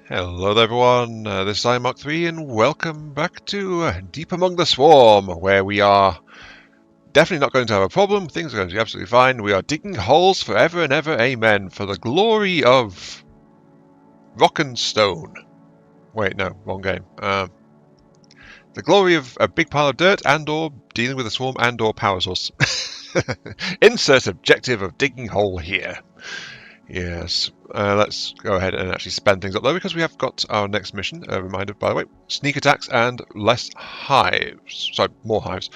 Hello there everyone, this is Mark3 and welcome back to Deep Among the Swarm, where we are definitely not going to have a problem, things are going to be absolutely fine. We are digging holes forever and ever, amen, for the glory of rock and stone. Wait, no, wrong game. The glory of a big pile of dirt and or dealing with a swarm and or power source. Insert objective of digging hole here. Yes, let's go ahead and actually spend things up though, because we have got our next mission. A reminder, by the way, sneak attacks and less hives. Sorry, more hives.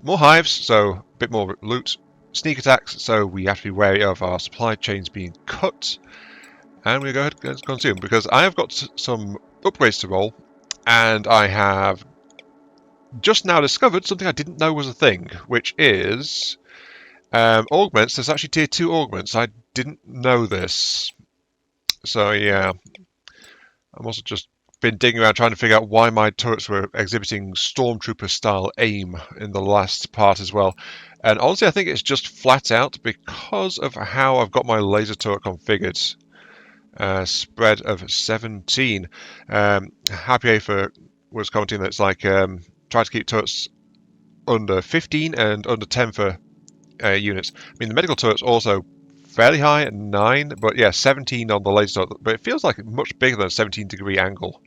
More hives, so a bit more loot. Sneak attacks, so we have to be wary of our supply chains being cut. And we'll go ahead and consume, because I have got some upgrades to roll, and I have just now discovered something I didn't know was a thing, which is augments. There's actually tier 2 augments. I didn't know this. So yeah, I've also just been digging around trying to figure out why my turrets were exhibiting stormtrooper style aim in the last part as well. And honestly, I think it's just flat out because of how I've got my laser turret configured. Spread of 17. Happy for was commenting that it's like try to keep turrets under 15 and under 10 for units. I mean, the medical turret's also fairly high at 9, but yeah, 17 on the laser turret. But it feels like much bigger than a 17-degree angle.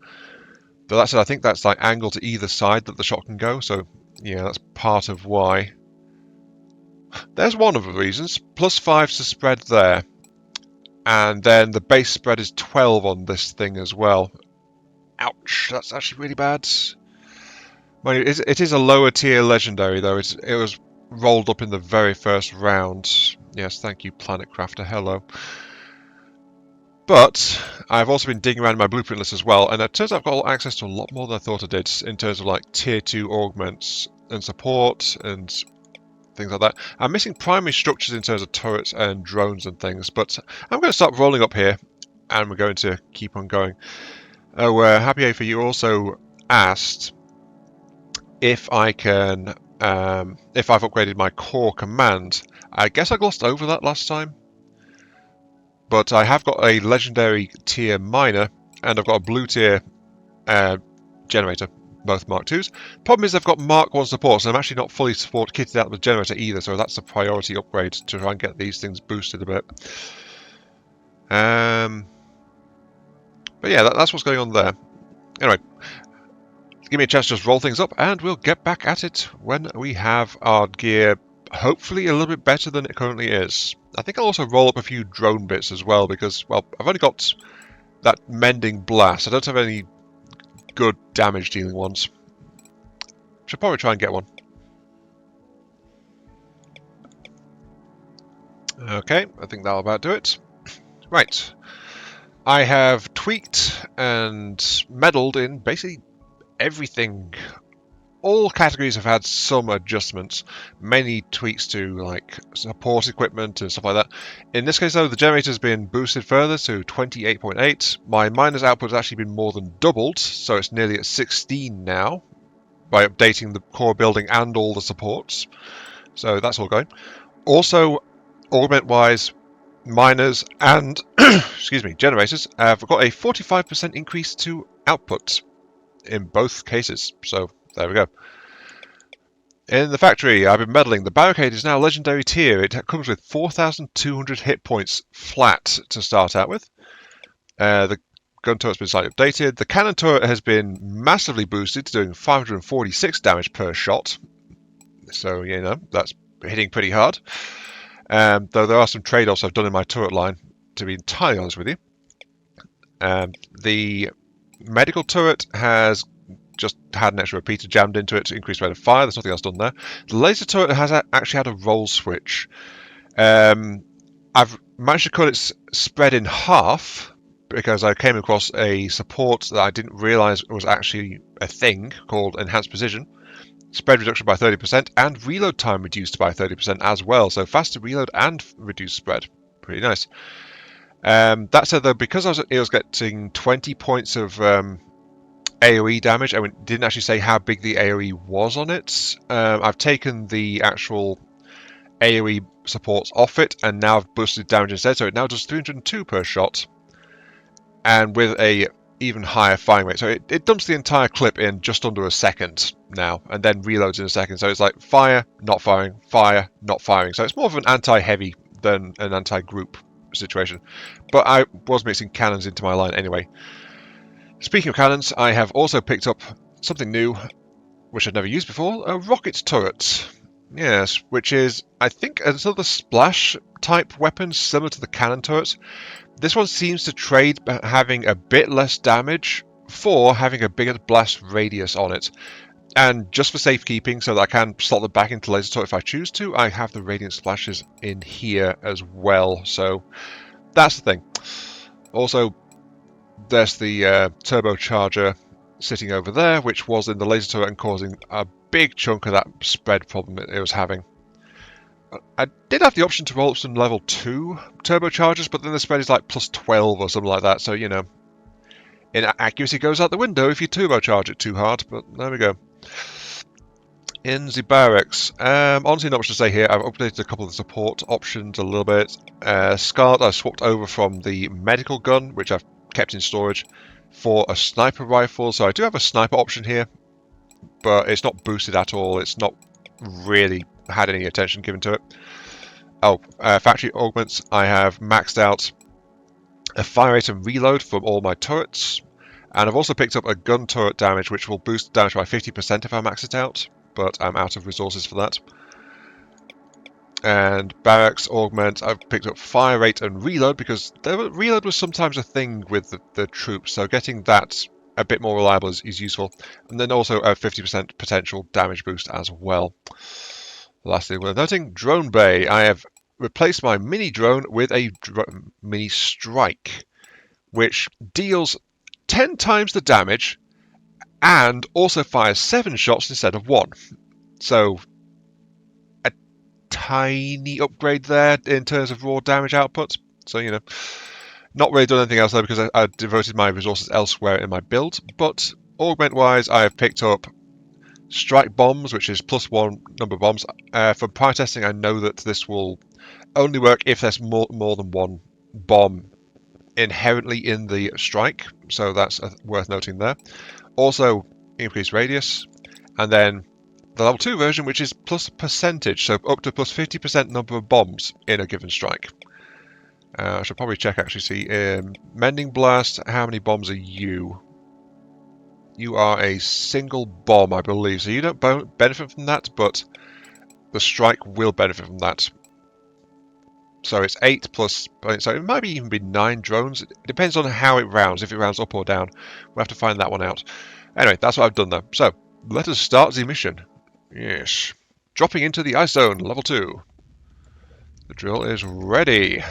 But that said, I think that's like angle to either side that the shot can go. So yeah, that's part of why. There's one of the reasons. +5 to spread there. And then the base spread is 12 on this thing as well. Ouch, that's actually really bad. It is a lower tier legendary though. It was rolled up in the very first round. Yes, thank you, Planet Crafter. Hello. But I've also been digging around in my blueprint list as well, and it turns out I've got access to a lot more than I thought I did in terms of like tier 2 augments and support and things like that. I'm missing primary structures in terms of turrets and drones and things, but I'm going to start rolling up here, and we're going to keep on going. Oh, Happy for you also asked if I can, if I've upgraded my core command. I guess I glossed over that last time, but I have got a legendary tier miner, and I've got a blue tier generator, both Mark 2s. Problem is I've got Mark 1 support, so I'm actually not fully kitted out with generator either, so that's a priority upgrade to try and get these things boosted a bit. But yeah, that's what's going on there. Anyway, give me a chance to just roll things up, and we'll get back at it when we have our gear hopefully a little bit better than it currently is. I think I'll also roll up a few drone bits as well, because, well, I've only got that mending blast. I don't have any good damage dealing ones. Should probably try and get one. Okay, I think that'll about do it. Right. I have tweaked and meddled in basically everything. All categories have had some adjustments, many tweaks to like support equipment and stuff like that. In this case though, the generator's been boosted further to 28.8. My miner's output has actually been more than doubled, so it's nearly at 16 now, by updating the core building and all the supports. So that's all going. Also, augment-wise, miners and excuse me, generators have got a 45% increase to output in both cases. So there we go. In the factory, I've been meddling. The barricade is now legendary tier. It comes with 4,200 hit points flat to start out with. The gun turret's been slightly updated. The cannon turret has been massively boosted to doing 546 damage per shot. So, you know, that's hitting pretty hard. Though there are some trade-offs I've done in my turret line, to be entirely honest with you. The medical turret has just had an extra repeater jammed into it to increase rate of fire. There's nothing else done there. The laser turret has actually had a roll switch. I've managed to cut its spread in half because I came across a support that I didn't realise was actually a thing called Enhanced Precision. Spread reduction by 30% and reload time reduced by 30% as well. So faster reload and reduced spread. Pretty nice. That said though, because it was getting 20 points of AoE damage, I didn't actually say how big the AoE was on it. I've taken the actual AoE supports off it, and now I've boosted damage instead, so it now does 302 per shot, and with a even higher firing rate. So it dumps the entire clip in just under a second now, and then reloads in a second. So it's like fire, not firing, fire, not firing. So it's more of an anti-heavy than an anti-group situation. But I was mixing cannons into my line anyway. Speaking of cannons, I have also picked up something new, which I'd never used before, a rocket turret. Yes, which is, I think, another splash type weapon similar to the cannon turret. This one seems to trade having a bit less damage for having a bigger blast radius on it. And just for safekeeping, so that I can slot them back into laser turret if I choose to, I have the radiant splashes in here as well. So that's the thing. Also, there's the turbocharger sitting over there, which was in the laser turret and causing a big chunk of that spread problem it was having. I did have the option to roll up some level 2 turbochargers, but then the spread is like plus 12 or something like that, so, you know, accuracy goes out the window if you turbocharge it too hard, but there we go. In the barracks, honestly not much to say here. I've updated a couple of the support options a little bit. Scarlet I've swapped over from the medical gun, which I've kept in storage, for a sniper rifle, so I do have a sniper option here, but it's not boosted at all. It's not really had any attention given to it. Oh, factory augments. I have maxed out a fire rate and reload from all my turrets, and I've also picked up a gun turret damage, which will boost damage by 50% if I max it out, but I'm out of resources for that. And barracks augment, I've picked up fire rate and reload, because reload was sometimes a thing with the troops, so getting that a bit more reliable is useful. And then also a 50% potential damage boost as well. Lastly, worth noting, drone bay. I have replaced my mini drone with a mini strike, which deals 10 times the damage and also fires 7 shots instead of 1. So a tiny upgrade there in terms of raw damage output. So, you know, not really done anything else there because I devoted my resources elsewhere in my build. But augment wise, I have picked up strike bombs, which is +1 number of bombs. From prior testing, I know that this will only work if there's more than one bomb inherently in the strike, so that's worth noting there. Also, increased radius, and then the level 2 version, which is plus percentage, so up to plus 50% number of bombs in a given strike. I should probably check, actually, see. Mending Blast, how many bombs are you? You are a single bomb, I believe, so you don't benefit from that, but the strike will benefit from that. So it's 8 plus, so it might even be 9 drones. It depends on how it rounds, if it rounds up or down. We'll have to find that one out. Anyway, that's what I've done though. So, let us start the mission. Yes. Dropping into the ice zone, level 2. The drill is ready.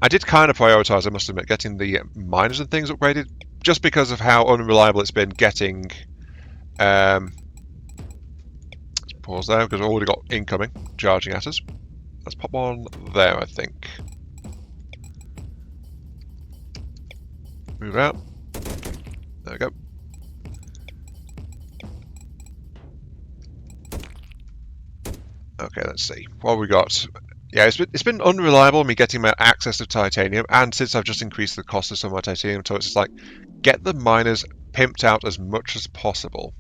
I did kind of prioritise, I must admit, getting the miners and things upgraded, just because of how unreliable it's been getting... let's pause there, because I've already got incoming charging at us. Let's pop one there, I think. Move out. There we go. Okay, let's see. What have we got? Yeah, it's been unreliable me getting my access to titanium, and since I've just increased the cost of some of my titanium turrets, it's like, get the miners pimped out as much as possible.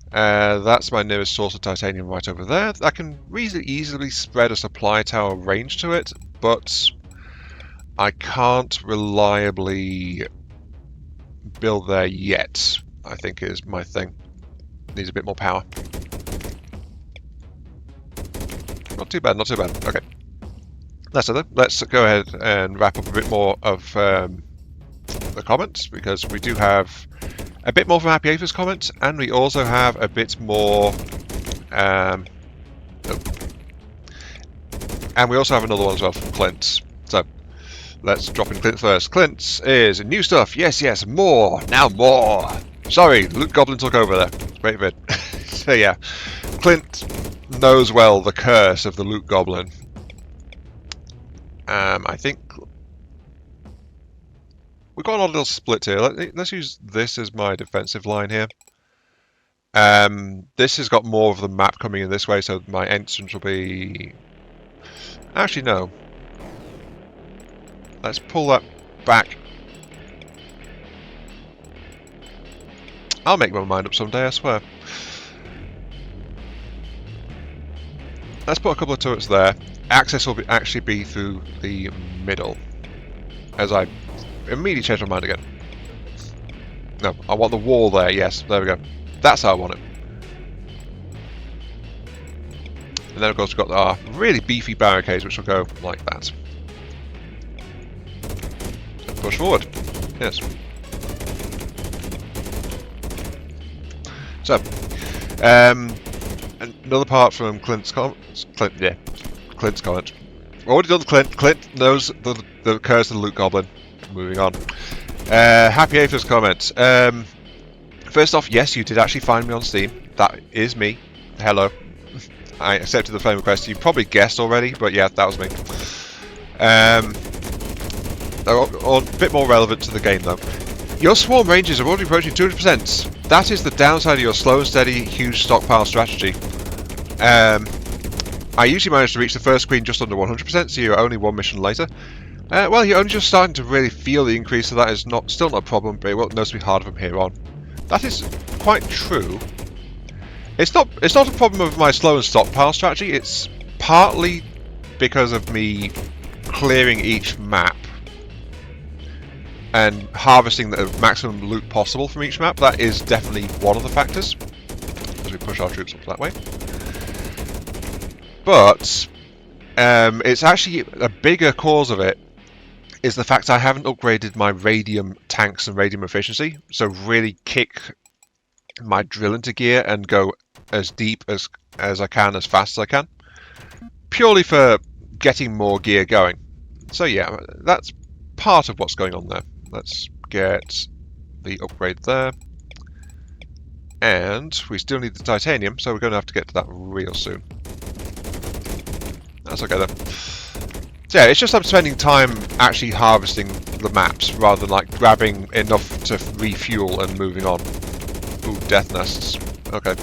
That's my nearest source of titanium right over there. I can easily spread a supply tower range to it, but I can't reliably build there yet, I think is my thing. Needs a bit more power. Not too bad, not too bad. Okay. Let's go ahead and wrap up a bit more of the comments, because we do have a bit more from Happy Aphids comments, and we also have a bit more... and we also have another one as well from Clint. So, let's drop in Clint first. Clint is new stuff. Yes, yes, more. Now more. Sorry, Luke Goblin took over there. Great vid. So yeah, Clint knows well the curse of the Luke Goblin. I think... we've got a little split here. Let's use this as my defensive line here. This has got more of the map coming in this way, so my entrance will be... Actually, no. Let's pull that back. I'll make my mind up someday, I swear. Let's put a couple of turrets there. Access will actually be through the middle. As I immediately change my mind again. No, I want the wall there, yes, there we go. That's how I want it. And then of course we've got our really beefy barricades which will go like that. So push forward. Yes. So, another part from Clint's comment. Clint's comment. Already done Clint. Clint knows the curse of the loot goblin. Moving on. Happy Apher's comment. First off, yes, you did actually find me on Steam. That is me. Hello. I accepted the flame request. You probably guessed already, but yeah, that was me. A bit more relevant to the game though. Your swarm ranges are already approaching 200%. That is the downside of your slow and steady, huge stockpile strategy. I usually manage to reach the first queen just under 100%, so you're only one mission later. Well, you're only just starting to really feel the increase, so that is still not a problem, but it will noticeably harder from here on. That is quite true. It's not a problem of my slow and stockpile strategy, it's partly because of me clearing each map and harvesting the maximum loot possible from each map. That is definitely one of the factors, as we push our troops up that way. But it's actually a bigger cause of it is the fact I haven't upgraded my radium tanks and radium efficiency, so really kick my drill into gear and go as deep as I can, as fast as I can, purely for getting more gear going. So yeah, that's part of what's going on there. Let's get the upgrade there. And we still need the titanium, so we're going to have to get to that real soon. That's okay then. So yeah, it's just I'm spending time actually harvesting the maps rather than like grabbing enough to refuel and moving on. Ooh, death nests. Okay.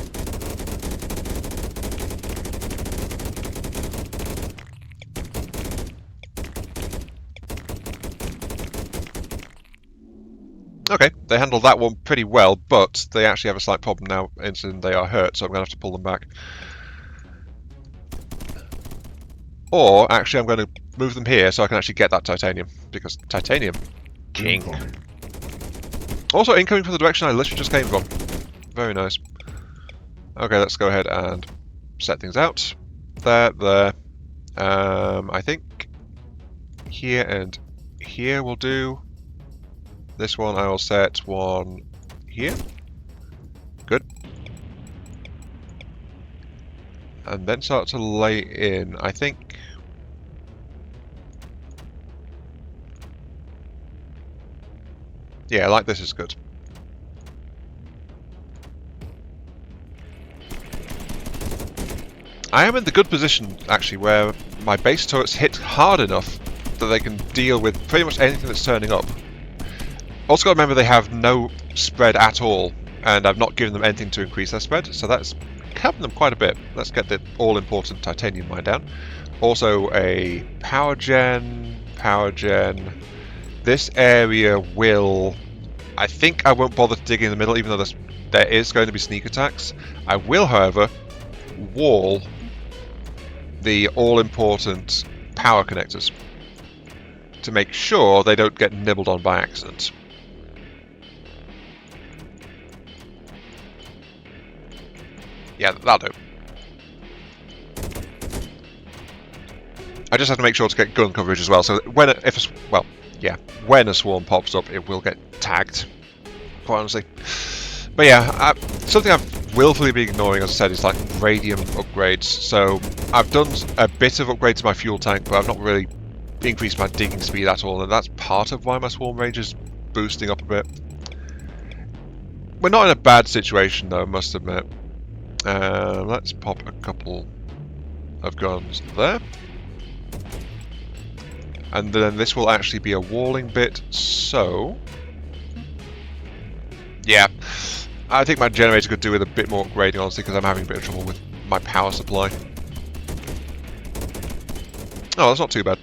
Okay, they handled that one pretty well, but they actually have a slight problem now, and they are hurt, so I'm going to have to pull them back. Or, actually, I'm going to move them here so I can actually get that titanium, because titanium, king. Also, incoming from the direction I literally just came from. Very nice. Okay, let's go ahead and set things out. There. I think here and here will do. This one I will set one here. Good. And then start to lay in, I think. Yeah, like this is good. I am in the good position, actually, where my base turrets hit hard enough that they can deal with pretty much anything that's turning up. Also got to remember they have no spread at all, and I've not given them anything to increase their spread, so that's helping them quite a bit. Let's get the all-important titanium mine down. Also a power gen. This area will... I think I won't bother to dig in the middle, even though there is going to be sneak attacks. I will, however, wall the all-important power connectors to make sure they don't get nibbled on by accident. Yeah, that'll do. I just have to make sure to get gun coverage as well, so when when a swarm pops up, it will get tagged, quite honestly. But yeah, something I've willfully been ignoring, as I said, is like radium upgrades. So I've done a bit of upgrade to my fuel tank, but I've not really increased my digging speed at all, and that's part of why my swarm range is boosting up a bit. We're not in a bad situation though, I must admit. Let's pop a couple of guns there. And then this will actually be a walling bit, so... yeah. I think my generator could do with a bit more upgrading, honestly, because I'm having a bit of trouble with my power supply. Oh, that's not too bad.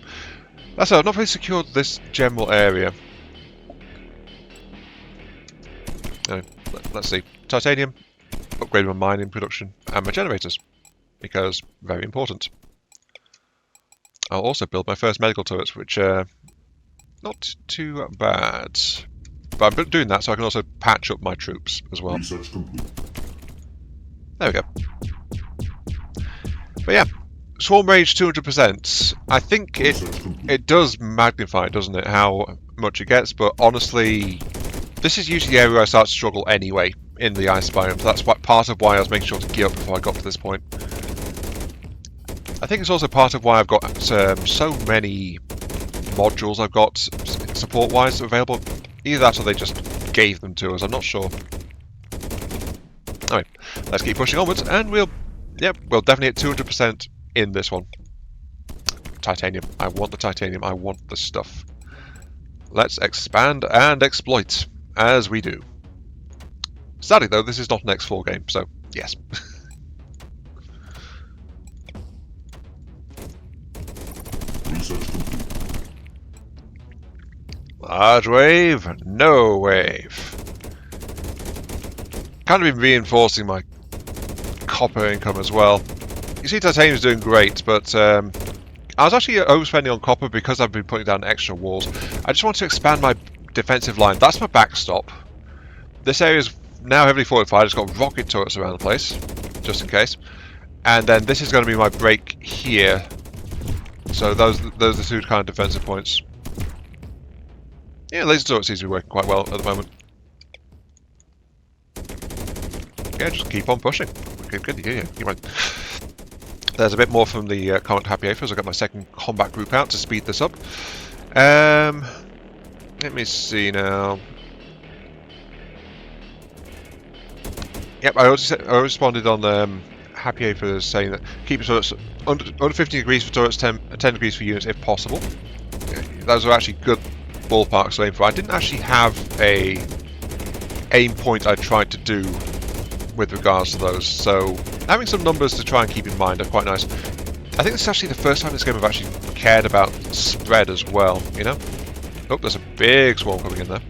That's I've not really secured this general area. Let's see. Titanium, upgrade my mining production, and my generators, because very important. I'll also build my first medical turrets, which are not too bad. But I'm doing that so I can also patch up my troops as well. Research complete. There we go. But yeah, swarm range 200%. I think it does magnify, doesn't it, how much it gets, but honestly, this is usually the area where I start to struggle anyway in the ice biome, so that's part of why I was making sure to gear up before I got to this point. I think it's also part of why I've got so many modules I've got support-wise available. Either that or they just gave them to us, I'm not sure. Alright, let's keep pushing onwards, and we'll definitely hit 200% in this one. Titanium. I want the titanium. I want the stuff. Let's expand and exploit, as we do. Sadly, though, this is not an X4 game, so yes. Research complete. Large wave, no wave. Kind of been reinforcing my copper income as well. You see, titanium's doing great, but I was actually overspending on copper because I've been putting down extra walls. I just want to expand my defensive line. That's my backstop. This area is now heavily fortified. It's got rocket turrets around the place, just in case. And then this is going to be my break here. So those are the two kind of defensive points. Yeah, laser turret seems to be working quite well at the moment. Yeah, just keep on pushing. Good. Yeah. There's a bit more from the comment Happy Apers. I've got my second combat group out to speed this up. Let me see now. Yep, I responded on Happy Apers saying that keep your turrets under 15 degrees for turrets, 10 degrees for units if possible. Those are actually good ballparks to aim for. I didn't actually have a aim point I tried to do with regards to those, so having some numbers to try and keep in mind are quite nice. I think this is actually the first time in this game I've actually cared about spread as well, you know? Oh, there's a big swarm coming in there.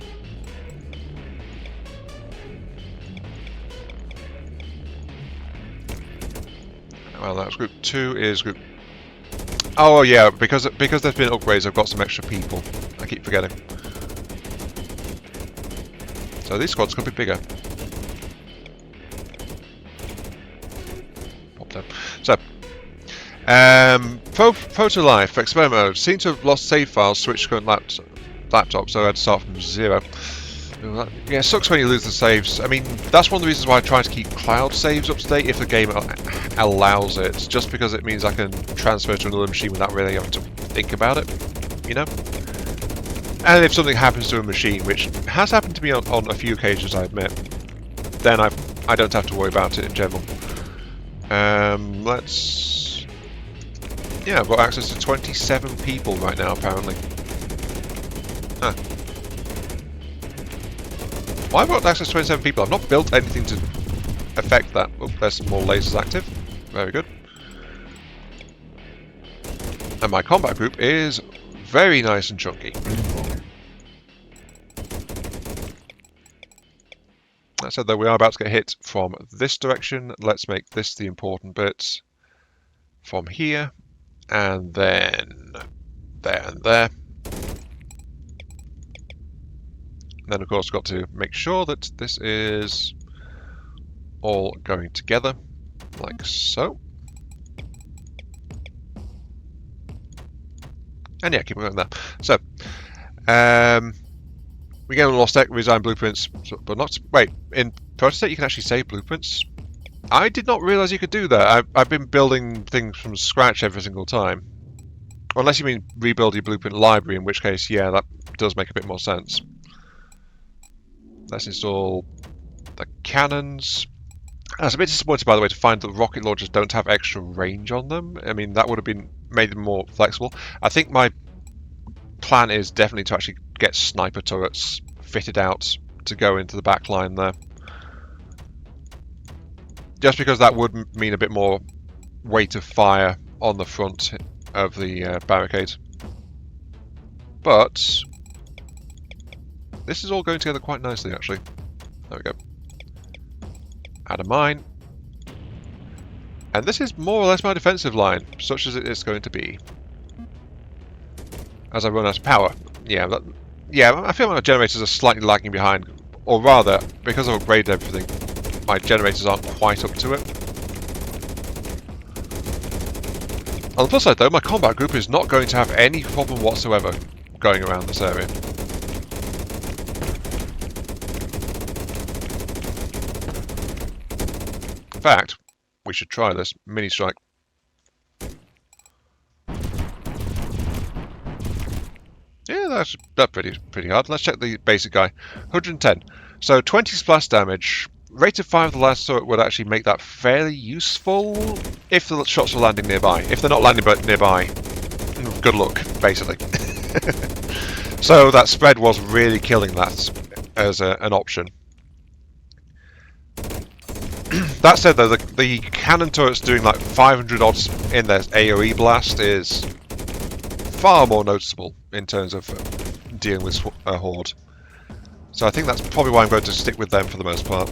Well, that's group 2 is group... Oh yeah, because there's been upgrades, I've got some extra people. I keep forgetting. So these squads could be bigger. Pop them. So, photo life, experiment mode. Seem to have lost save files, switched current laptop, so I had to start from 0. Yeah, it sucks when you lose the saves. I mean, that's one of the reasons why I try to keep cloud saves up to date if the game allows it, just because it means I can transfer to another machine without really having to think about it, you know? And if something happens to a machine, which has happened to me on a few occasions, I admit, then I don't have to worry about it in general. Let's... Yeah, I've got access to 27 people right now, apparently. Huh. Why have I got access to 27 people? I've not built anything to affect that. Oh, there's some more lasers active. Very good. And my combat group is very nice and chunky. That said, though, we are about to get hit from this direction. Let's make this the important bit. From here, and then there and there. Then, of course, got to make sure that this is all going together, like so. And yeah, keep going there. So, we get on Lost Tech, redesign blueprints, but not... Wait, in Protostate you can actually save blueprints? I did not realise you could do that. I've been building things from scratch every single time. Unless you mean rebuild your blueprint library, in which case, yeah, that does make a bit more sense. Let's install the cannons. I was a bit disappointed, by the way, to find that rocket launchers don't have extra range on them. I mean, that would have made them more flexible. I think my plan is definitely to actually get sniper turrets fitted out to go into the back line there. just because that would mean a bit more weight of fire on the front of the barricade. But this is all going together quite nicely, actually. There we go. Add a mine. And this is more or less my defensive line, such as it is going to be. As I run out of power. Yeah, I feel like my generators are slightly lagging behind. Or rather, because I've upgraded everything, my generators aren't quite up to it. On the plus side though, my combat group is not going to have any problem whatsoever going around this area. In fact, we should try this mini strike. Yeah, that's pretty hard. Let's check the basic guy. 110. So 20 splash damage. Rate of fire of the last turret would actually make that fairly useful if the shots were landing nearby. If they're not landing nearby, good luck, basically. So that spread was really killing that as an option. That said, though, the cannon turrets doing like 500 odds in their AoE blast is far more noticeable in terms of dealing with a horde. So I think that's probably why I'm going to stick with them for the most part.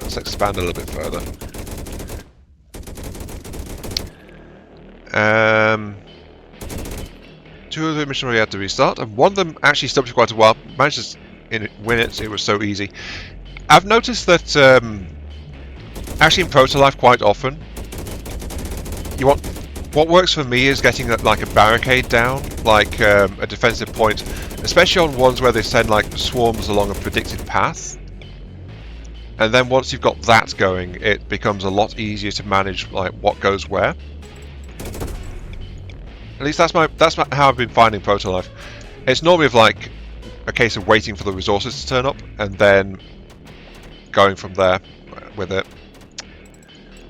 Let's expand a little bit further. 2 of the missions we had to restart, and one of them actually stopped for quite a while. Managed to win it, it was so easy. I've noticed that actually in Proto Life quite often, what works for me is getting like a barricade down, like a defensive point, especially on ones where they send like swarms along a predicted path. And then once you've got that going, it becomes a lot easier to manage like what goes where. At least that's how I've been finding Proto Life. It's normally like a case of waiting for the resources to turn up and then going from there with it.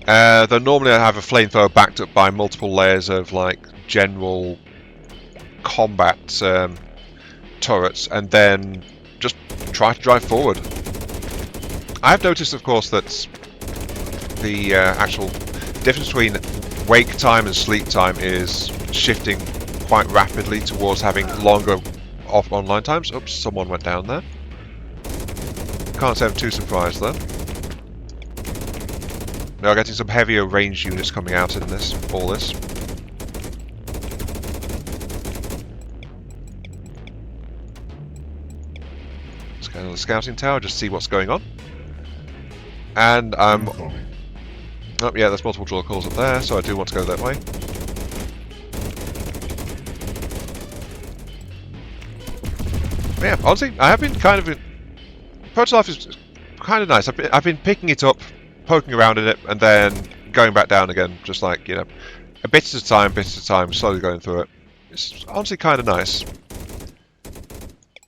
Though normally I have a flamethrower backed up by multiple layers of like general combat turrets, and then just try to drive forward. I've noticed, of course, that the actual difference between wake time and sleep time is shifting quite rapidly towards having longer online times. Oops, someone went down there. Can't say I'm too surprised though. We are getting some heavier ranged units coming out in all this. Let's go to the scouting tower, just see what's going on. And oh yeah, there's multiple draw calls up there, so I do want to go that way. But yeah, honestly, I have been kind of Proto Life is kind of nice. I've been picking it up, poking around in it, and then going back down again, just like, you know, a bit at a time, slowly going through it. It's honestly kind of nice.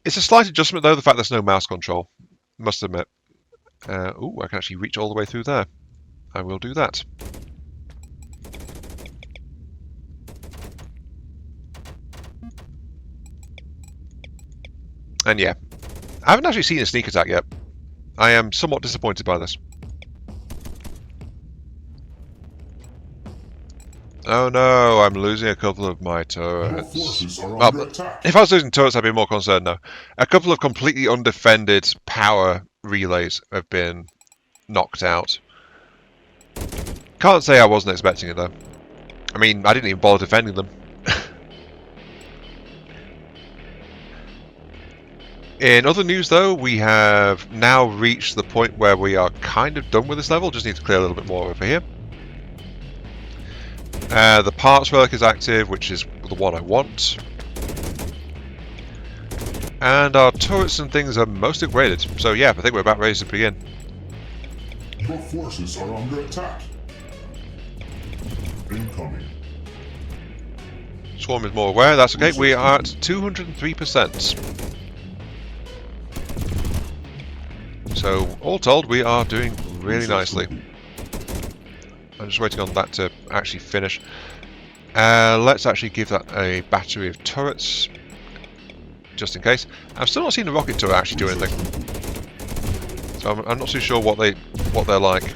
It's a slight adjustment though, the fact there's no mouse control, must admit. Ooh, I can actually reach all the way through there. I will do that. And yeah, I haven't actually seen a sneak attack yet. I am somewhat disappointed by this. Oh no, I'm losing a couple of my turrets. Well, if I was losing turrets, I'd be more concerned now. A couple of completely undefended power relays have been knocked out. Can't say I wasn't expecting it though. I mean, I didn't even bother defending them. In other news though, we have now reached the point where we are kind of done with this level, just need to clear a little bit more over here. The parts relic is active, which is the one I want. And our turrets and things are most upgraded, so yeah, I think we're about ready to begin. Your forces are under attack. Incoming. Swarm is more aware, that's okay, we are at 203%. So, all told, we are doing really nicely. I'm just waiting on that to actually finish. Let's actually give that a battery of turrets, just in case. I've still not seen the rocket turret actually do anything. So I'm not too sure what they're like.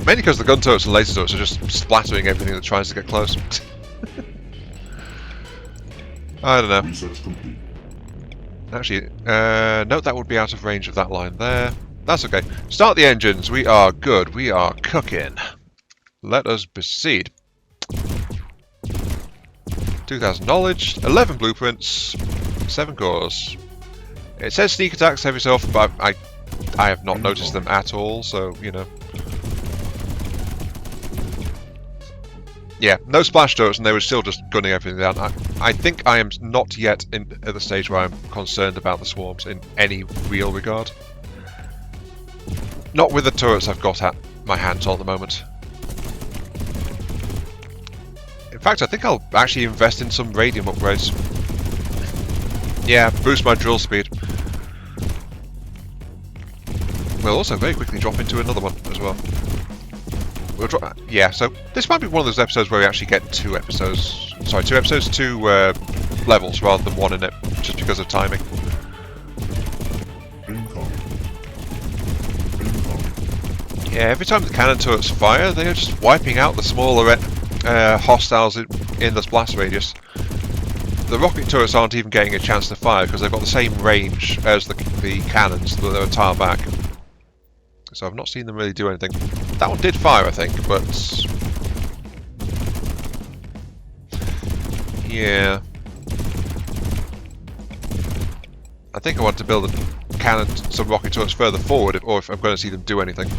Mainly because the gun turrets and laser turrets are just splattering everything that tries to get close. I don't know. Research complete. Actually, no, that would be out of range of that line there. That's okay. Start the engines. We are good. We are cooking. Let us proceed. 2,000 knowledge, 11 blueprints, 7 cores. It says sneak attacks every so often, but I have not noticed them at all, so, you know. Yeah, no splash turrets, and they were still just gunning everything down. I think I am not yet at the stage where I'm concerned about the swarms in any real regard. Not with the turrets I've got at my hands on at the moment. In fact, I think I'll actually invest in some radium upgrades. Yeah, boost my drill speed. We'll also very quickly drop into another one as well. We'll drop, yeah, so this might be one of those episodes where we actually get 2 episodes. Sorry, 2 episodes, 2 levels rather than 1 in it, just because of timing. Yeah, every time the cannon turrets fire, they are just wiping out the smaller hostiles in this blast radius. The rocket turrets aren't even getting a chance to fire because they've got the same range as the cannons that are tiled back. So I've not seen them really do anything. That one did fire, I think, but... yeah. I think I want to build a cannon, some rocket turrets further forward, or if I'm going to see them do anything.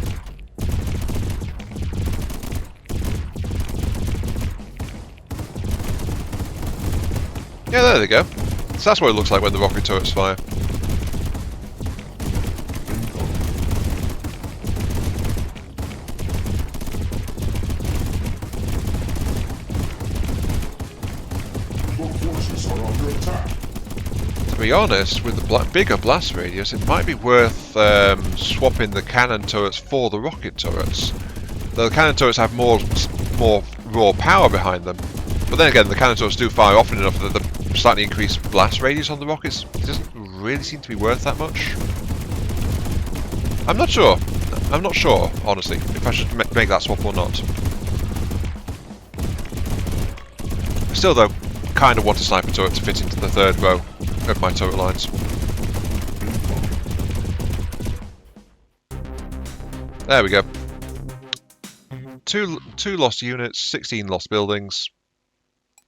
Yeah, there they go. So that's what it looks like when the rocket turrets fire. To be honest, with the bigger blast radius, it might be worth swapping the cannon turrets for the rocket turrets. The cannon turrets have more raw power behind them. But then again, the cannon turrets do fire often enough that the slightly increased blast radius on the rockets doesn't really seem to be worth that much. I'm not sure. I'm not sure, honestly, if I should make that swap or not. Still, though, kind of want a sniper turret to fit into the 3rd row of my turret lines. There we go. Two lost units, 16 lost buildings.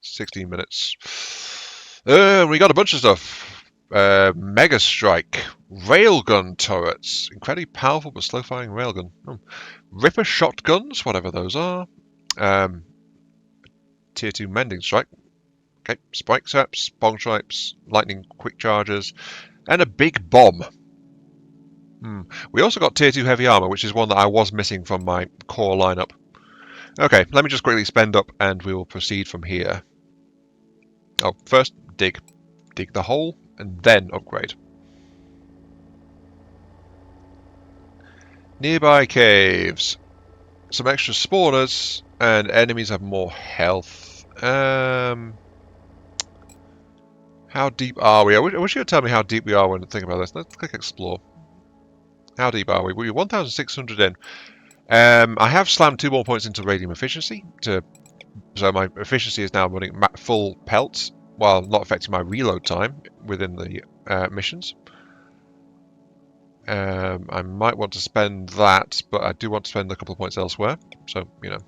16 minutes. We got a bunch of stuff. Mega Strike. Railgun turrets. Incredibly powerful but slow firing railgun. Ripper shotguns, whatever those are. Tier 2 mending strike. Okay, spike traps, bong stripes, lightning quick chargers, and a big bomb. We also got tier 2 heavy armor, which is one that I was missing from my core lineup. Okay, let me just quickly spend up and we will proceed from here. Oh, first dig the hole and then upgrade. Nearby caves. Some extra spawners and enemies have more health. How deep are we? I wish you would tell me how deep we are when I think about this. Let's click explore. How deep are we? We're 1,600 in. I have slammed 2 more points into radium efficiency, so my efficiency is now running full pelts, while not affecting my reload time within the missions. I might want to spend that, but I do want to spend a couple of points elsewhere, so, you know.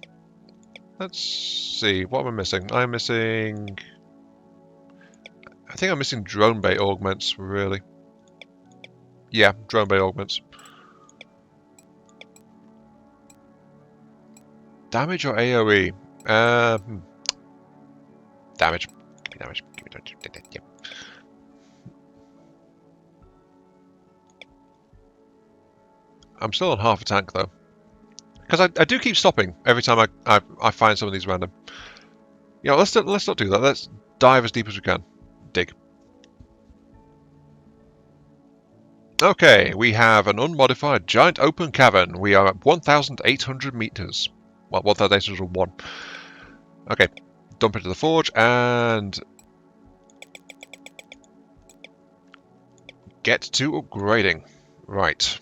Let's see, what am I missing? I'm missing... I think I'm missing drone bay augments, really. Yeah, drone bay augments. Damage or AoE? Damage. Give me damage. Give me damage. Yep. I'm still on half a tank though, because I do keep stopping every time I find some of these random. You know, let's not do that. Let's dive as deep as we can. Dig. Okay, we have an unmodified giant open cavern. We are at 1,800 meters. Well, 1,801. Okay, dump into the forge and get to upgrading. Right.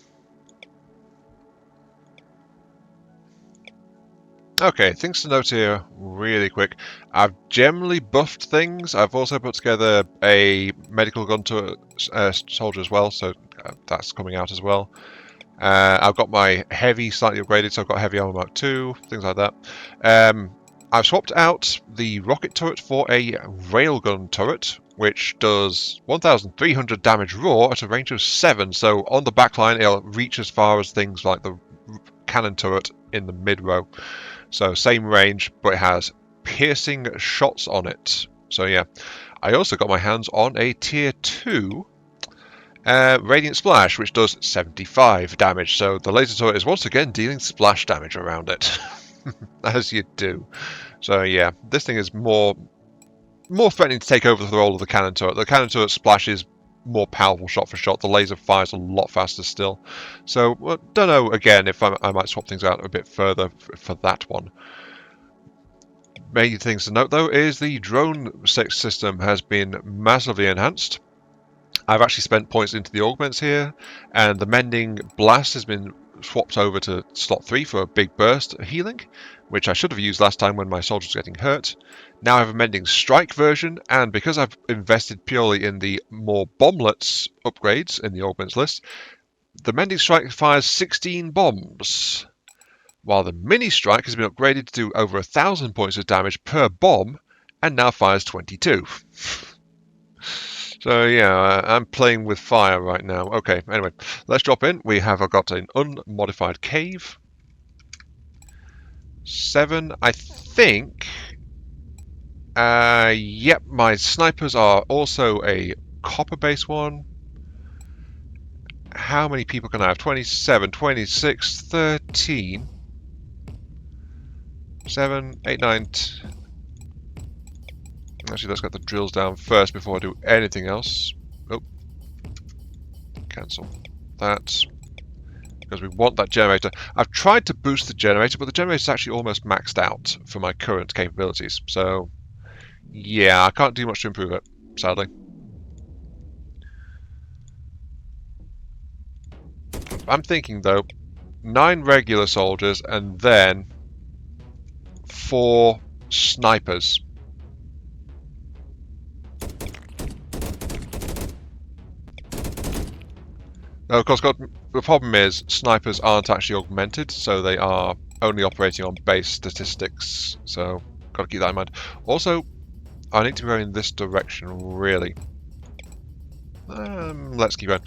Okay, things to note here really quick. I've generally buffed things. I've also put together a medical gun to soldier as well, so that's coming out as well. I've got my heavy slightly upgraded, so I've got heavy armor Mark 2, things like that. I've swapped out the rocket turret for a railgun turret, which does 1,300 damage raw at a range of 7. So on the backline, it'll reach as far as things like the cannon turret in the mid row. So same range, but it has piercing shots on it. So yeah, I also got my hands on a tier 2 Radiant Splash, which does 75 damage. So the laser turret is once again dealing splash damage around it, as you do. So yeah, this thing is more threatening to take over the role of the cannon turret. The cannon turret splashes more powerful shot for shot. The laser fires a lot faster still. So don't know again if I might swap things out a bit further for that one. Main things to note though is the drone system has been massively enhanced. I've actually spent points into the augments here, and the mending blast has been swapped over to slot 3 for a big burst healing, which I should have used last time when my soldier was getting hurt. Now I have a mending strike version, and because I've invested purely in the more bomblets upgrades in the augments list, the mending strike fires 16 bombs, while the mini strike has been upgraded to do over 1,000 points of damage per bomb, and now fires 22. So yeah, I'm playing with fire right now. Okay, anyway, let's drop in. We have got an unmodified cave. 7, I think. Yep, my snipers are also a copper-based one. How many people can I have? 27, 26, 13. 7, 8, 9... Actually, let's get the drills down first before I do anything else. Oh, cancel that, because we want that generator. I've tried to boost the generator, but the generator is actually almost maxed out for my current capabilities. So, yeah, I can't do much to improve it, sadly. I'm thinking, though, 9 regular soldiers and then 4 snipers. Now, of course, the problem is snipers aren't actually augmented, so they are only operating on base statistics. So, got to keep that in mind. Also, I need to go in this direction, really. Let's keep going.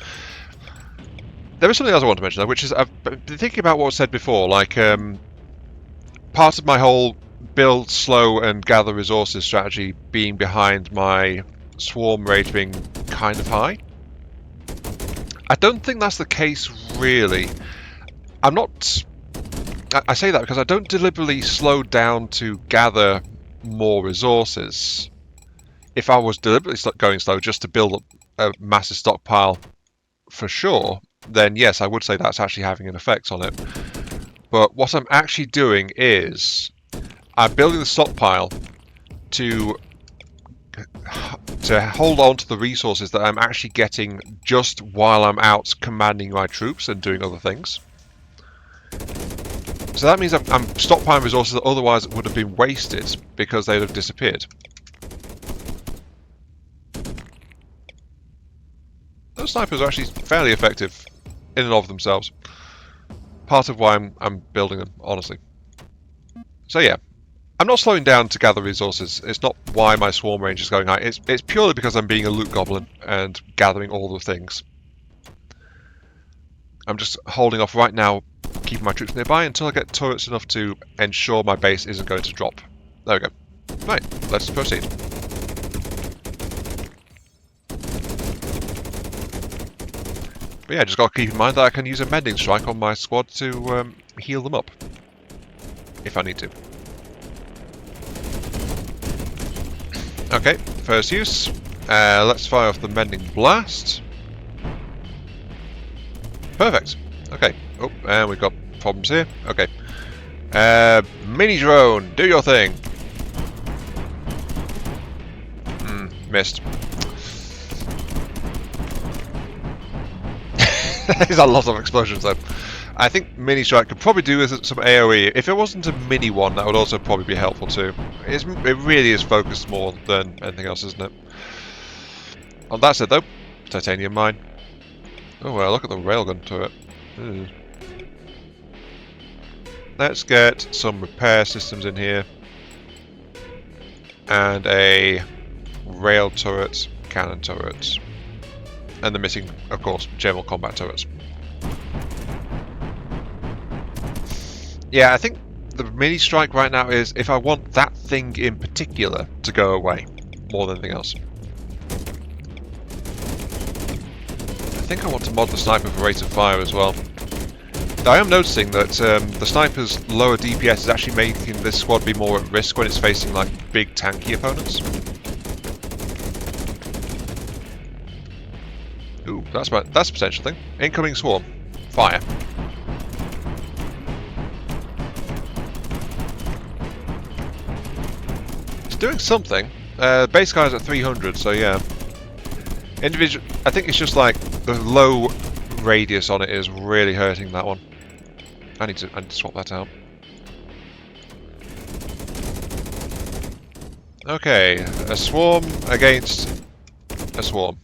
There is something else I want to mention, though, which is I've been thinking about what was said before. Like, part of my whole build slow and gather resources strategy being behind my swarm rate being kind of high. I don't think that's the case, really. I'm not... I say that because I don't deliberately slow down to gather more resources. If I was deliberately going slow just to build up a massive stockpile for sure, then yes, I would say that's actually having an effect on it. But what I'm actually doing is I'm building the stockpile to hold on to the resources that I'm actually getting just while I'm out commanding my troops and doing other things. So that means I'm stockpiling resources that otherwise would have been wasted because they'd have disappeared. Those snipers are actually fairly effective in and of themselves. Part of why I'm building them, honestly. So yeah. I'm not slowing down to gather resources. It's not why my swarm range is going high. It's purely because I'm being a loot goblin and gathering all the things. I'm just holding off right now, keeping my troops nearby until I get turrets enough to ensure my base isn't going to drop. There we go. Right, let's proceed. But yeah, just got to keep in mind that I can use a mending strike on my squad to heal them up if I need to. Okay, first use. Let's fire off the mending blast. Perfect. Okay. Oh, and we've got problems here. Okay. Mini drone, do your thing. Missed. There's a lot of explosions though. I think mini strike could probably do with some AoE. If it wasn't a mini one, that would also probably be helpful too. It really is focused more than anything else, isn't it? On that said though, titanium mine. Oh well, look at the railgun turret. Ooh. Let's get some repair systems in here. And a rail turret, cannon turret. And the missing, of course, general combat turrets. Yeah, I think the mini strike right now is if I want that thing in particular to go away, more than anything else. I think I want to mod the sniper for rate of fire as well. I am noticing that the sniper's lower DPS is actually making this squad be more at risk when it's facing like big tanky opponents. Ooh, that's a potential thing. Incoming swarm. Fire. It's doing something. Base guy's at 300, so yeah. Individual. I think it's just like the low radius on it is really hurting that one. I need to swap that out. Okay, a swarm against a swarm.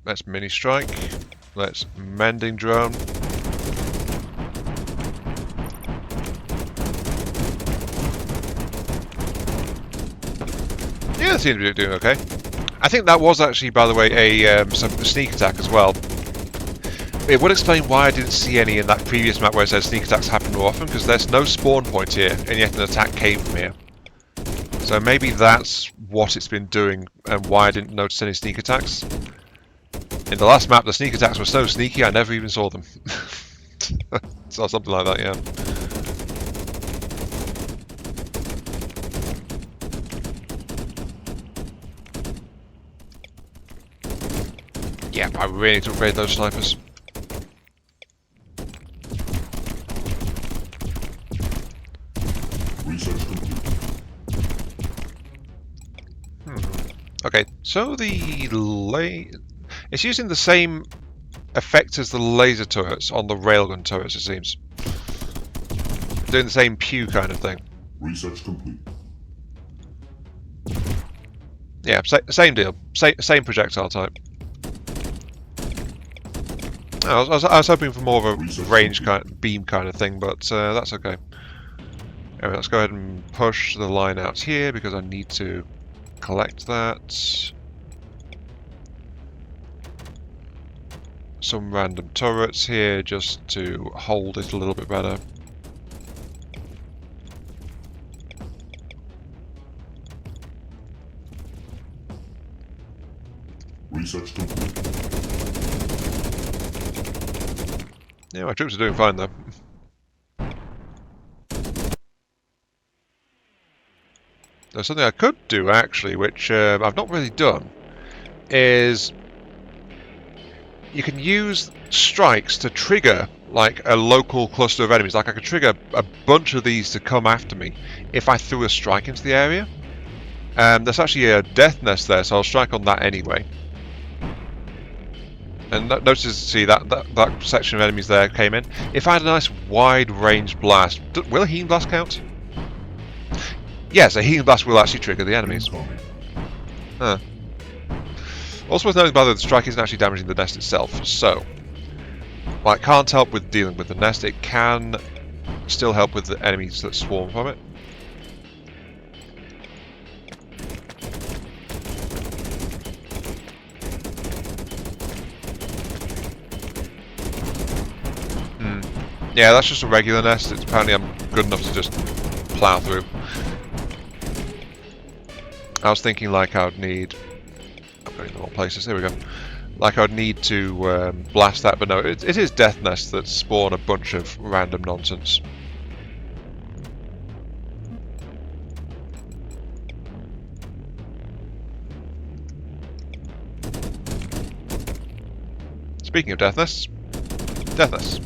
Let's mini strike. Let's mending drone. Yeah, they seem to be doing okay. I think that was actually, by the way, a sneak attack as well. It would explain why I didn't see any in that previous map where it says sneak attacks happen more often, because there's no spawn point here, and yet an attack came from here. So maybe that's what it's been doing, and why I didn't notice any sneak attacks. In the last map, the sneak attacks were so sneaky, I never even saw them. So something like that, yeah. Yeah, I really need to upgrade those snipers. Research complete. Okay, so it's using the same effect as the laser turrets on the railgun turrets, it seems. Doing the same pew kind of thing. Research complete. Yeah, same deal. Same projectile type. I was hoping for more of a range beam kind of thing, but that's okay. Anyway, let's go ahead and push the line out here because I need to collect that. Some random turrets here just to hold it a little bit better. Research complete. Yeah, my troops are doing fine though. There's something I could do actually, which I've not really done, is you can use strikes to trigger like a local cluster of enemies. Like I could trigger a bunch of these to come after me if I threw a strike into the area. There's actually a death nest there, so I'll strike on that anyway. And notice, see that section of enemies there came in. If I had a nice wide range blast, will a healing blast count? Yes, a healing blast will actually trigger the enemies. Huh. Also worth noting, by the way, the strike isn't actually damaging the nest itself, so while it can't help with dealing with the nest, it can still help with the enemies that swarm from it. Yeah, that's just a regular nest. It's apparently I'm good enough to just plow through. I was thinking like I would need... I'm going in the wrong places, there we go. Like I would need to blast that, but no, it is death nests that spawn a bunch of random nonsense. Speaking of death nests, death nests.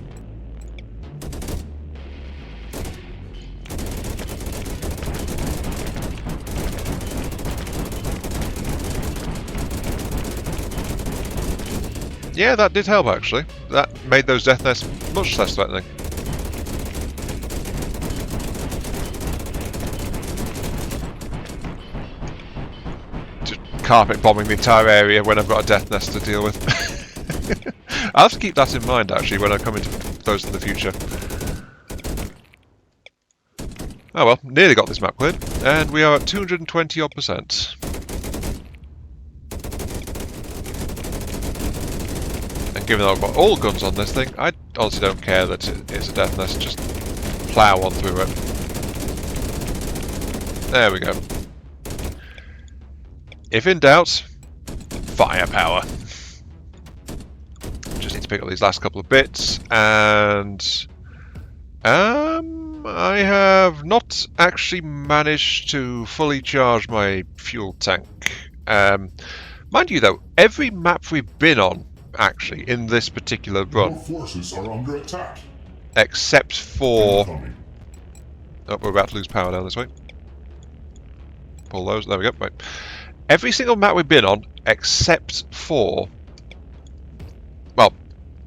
Yeah, that did help actually. That made those death nests much less threatening. Just carpet bombing the entire area when I've got a death nest to deal with. I'll have to keep that in mind actually when I come into those in the future. Oh well, nearly got this map cleared, and we are at 220 odd %. And given that I've got all guns on this thing, I honestly don't care that it's a death nest, just plough on through it. There we go. If in doubt, firepower. Just need to pick up these last couple of bits, and I have not actually managed to fully charge my fuel tank. Mind you though, every map we've been on, actually, in this particular run, Your forces are under attack. except for... Incoming. Oh, we're about to lose power down this way. Pull those, there we go, right. Every single map we've been on, except for... Well,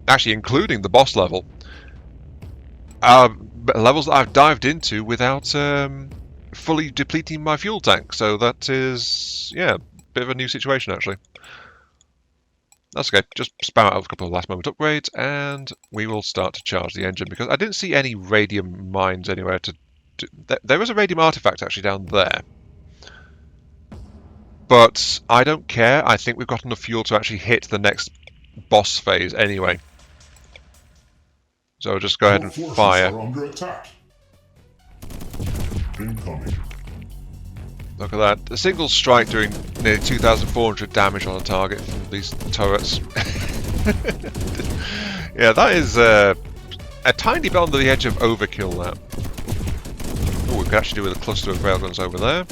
actually including the boss level, levels that I've dived into without fully depleting my fuel tank. So that is, yeah, a bit of a new situation actually. That's okay, just spam out a couple of last moment upgrades and we will start to charge the engine, because I didn't see any radium mines anywhere to... There is a radium artifact actually down there. But I don't care, I think we've got enough fuel to actually hit the next boss phase anyway. So just go ahead and Your forces fire. are under attack. Incoming. Look at that. A single strike doing nearly 2,400 damage on a target from these turrets. Yeah, that is a tiny bit on the edge of overkill, that. Oh, we could actually do with a cluster of railguns over there.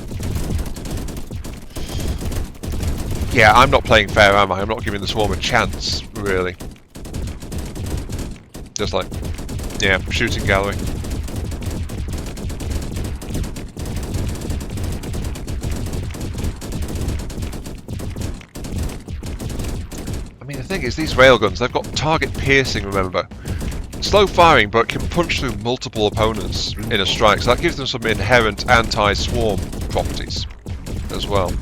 Yeah, I'm not playing fair, am I? I'm not giving the swarm a chance, really. Just like, yeah, shooting gallery. I mean, the thing is, these railguns, they've got target piercing, remember. Slow firing, but can punch through multiple opponents in a strike, so that gives them some inherent anti-swarm properties as well.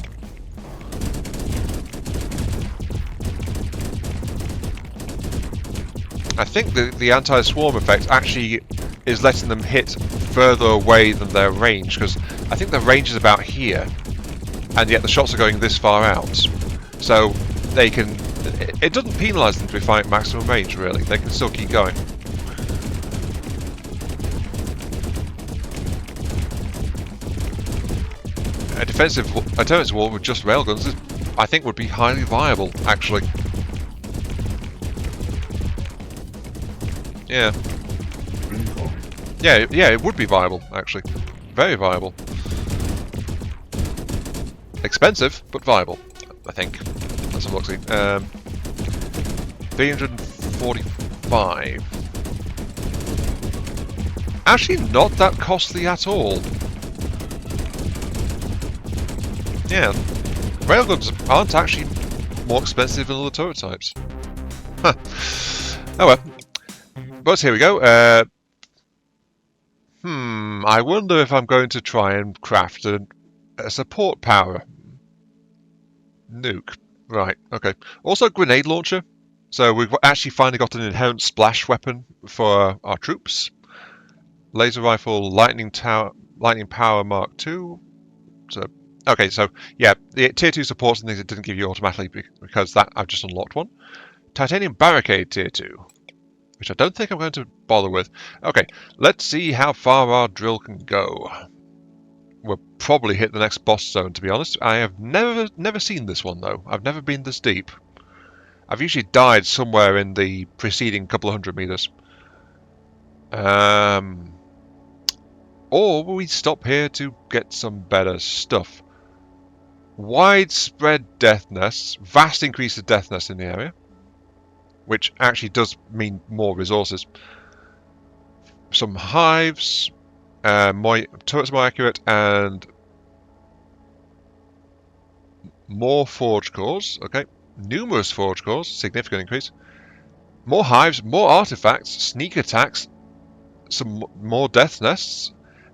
I think the anti-swarm effect actually is letting them hit further away than their range, because I think their range is about here, and yet the shots are going this far out. So they can... It doesn't penalise them to be firing at maximum range, really. They can still keep going. A defensive alternative war with just railguns, I think, would be highly viable, actually. Yeah. Yeah, it would be viable, actually. Very viable. Expensive, but viable, I think. Let's have a look-see. 345. Actually, not that costly at all. Yeah. Railguns aren't actually more expensive than other turret types. Huh. Oh well. But here we go. I wonder if I'm going to try and craft a support power nuke. Right, okay. Also grenade launcher. So we've actually finally got an inherent splash weapon for our troops. Laser rifle, lightning power Mark II. So okay, so yeah, the tier 2 supports and things it didn't give you automatically because that I've just unlocked one. Titanium barricade tier 2. Which I don't think I'm going to bother with. Okay, let's see how far our drill can go. We'll probably hit the next boss zone, to be honest. I have never seen this one, though. I've never been this deep. I've usually died somewhere in the preceding couple of 100 meters. Or will we stop here to get some better stuff? Widespread death nests. Vast increase of death nests in the area. Which actually does mean more resources. Some hives, turrets more accurate, and more forge cores. Okay, numerous forge cores, significant increase. More hives, more artifacts, sneak attacks, some more death nests.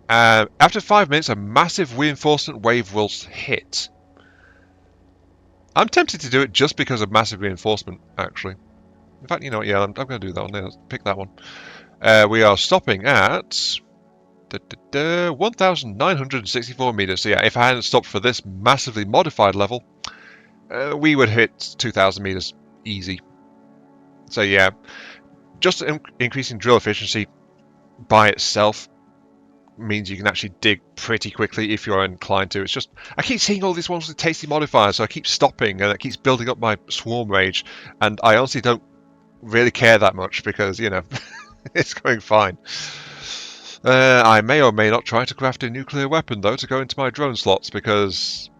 After 5 minutes, a massive reinforcement wave will hit. I'm tempted to do it just because of massive reinforcement, actually. In fact, you know what? Yeah, I'm going to do that one. Let's pick that one. We are stopping at 1,964 meters. So yeah, if I hadn't stopped for this massively modified level, we would hit 2,000 meters easy. So yeah, just increasing drill efficiency by itself means you can actually dig pretty quickly if you're inclined to. It's just, I keep seeing all these ones with tasty modifiers, so I keep stopping, and it keeps building up my swarm rage, and I honestly don't really care that much because, you know, it's going fine. I may or may not try to craft a nuclear weapon, though, to go into my drone slots, because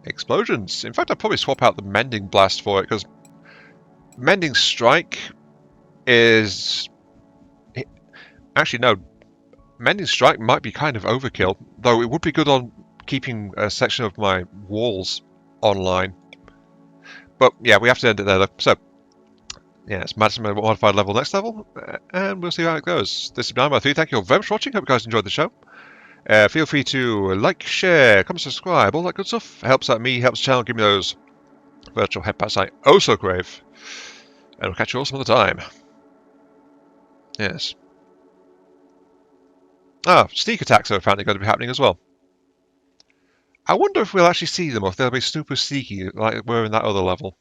explosions. In fact, I'll probably swap out the Mending Blast for it, because Mending Strike is... Actually, no. Mending Strike might be kind of overkill, though it would be good on keeping a section of my walls online. But yeah, we have to end it there, though. So, yeah, it's maximum modified level next level, and we'll see how it goes. This is 9x3. Thank you all very much for watching. Hope you guys enjoyed the show. Feel free to like, share, comment, subscribe, all that good stuff. Helps out me, helps the channel, give me those virtual head pats I oh so crave. And we'll catch you all some other time. Yes. Sneak attacks are apparently going to be happening as well. I wonder if we'll actually see them, or if they'll be super sneaky like we're in that other level.